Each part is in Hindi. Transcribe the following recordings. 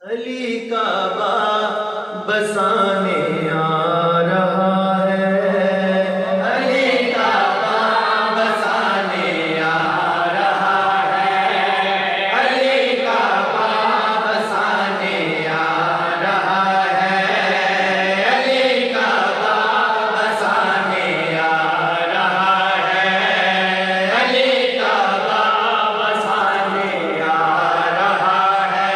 अली काबा बसाने आ रहा है, अली काबा बसाने आ रहा है, अली काबा बसाने आ रहा है, अली काबा बसाने आ रहा है, अली काबा बसाने आ रहा है,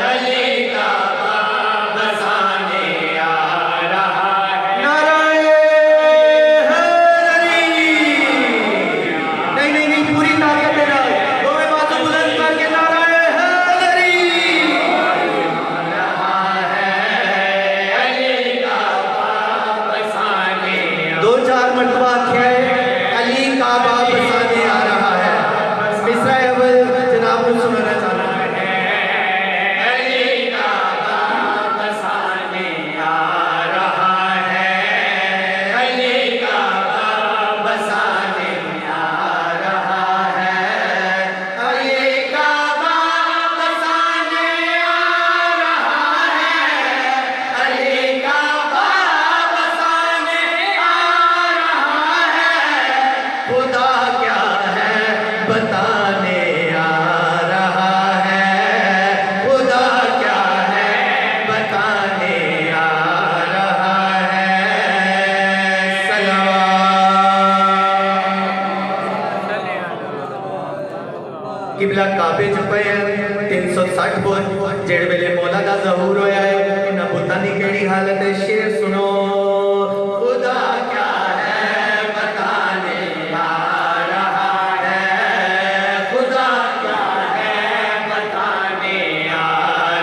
अली काबा बसाने आ रहा है। नाराए हैदरी। नहीं नहीं नहीं, पूरी ताकत है ना, दोनों बातों बुलंद करके नाराए हैदरी। आ रहा है, अली काबा बसाने। दो चार मरतबा क्या है, अली काबा बसाने आ रहा है। मिसरा अव्वल जनाब को सुनाना चाहना है। अली काबा बसाने आ रहा है, अली काबा बसाने आ रहा है, अली काबा बसाने आ रहा है, अली काबा बसाने आ रहा है। खुदा क्या है बताने आ रहा है, खुदा क्या है बताने आ रहा है। सलाम। किबला काबे च पे 360 फुट जेड़ वेले मौला दा ज़हूर होया है, इन्हां बुतां दी केड़ी हालत है, शेर सुनो। खुदा क्या है बताने आ रहा है, खुदा क्या है बताने आ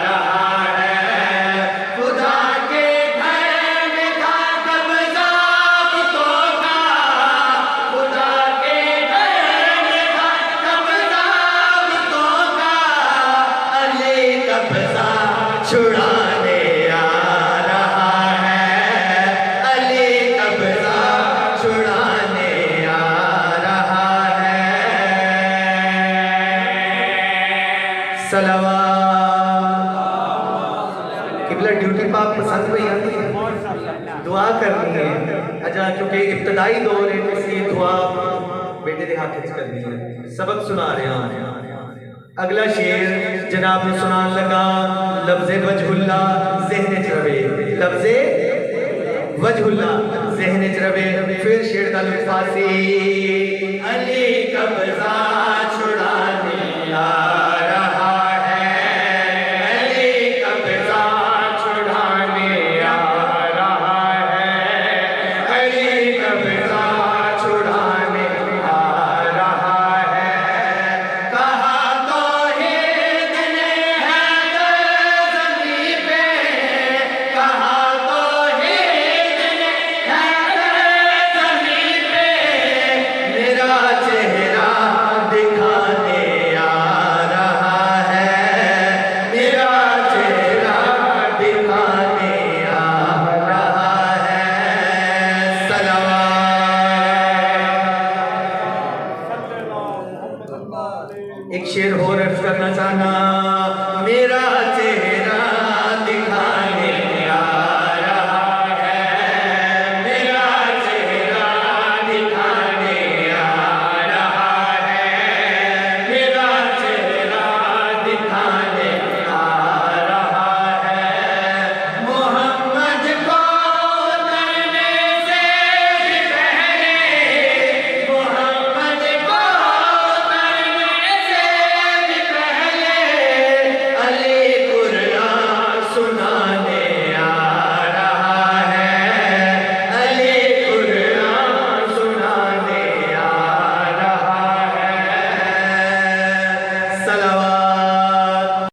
रहा है। खुदा के घर में था कब्ज़ा बुतों का, खुदा के घर में था कब्ज़ा बुतों का, अली कब्ज़ा छुड़ाने आ रहा है, अली कब्ज़ा छुड़ाने आ रहा है। सलावत। किबला ड्यूटी पाक पसंद में आती है, दुआ करनी है। अच्छा, क्योंकि इब्तदाई दौर है इसलिए दुआ बेटे के हाथ में करनी है। सबक सुना रहे हैं। अगला शेर जनाब ने सुनान लगा, लफ्ज़े वजहुल्ला ज़हन च रवे, लफ्ज़े वजहुल्ला ज़हन च रवे। फिर शेर का लुत्फ़ासी, अली कब्ज़ा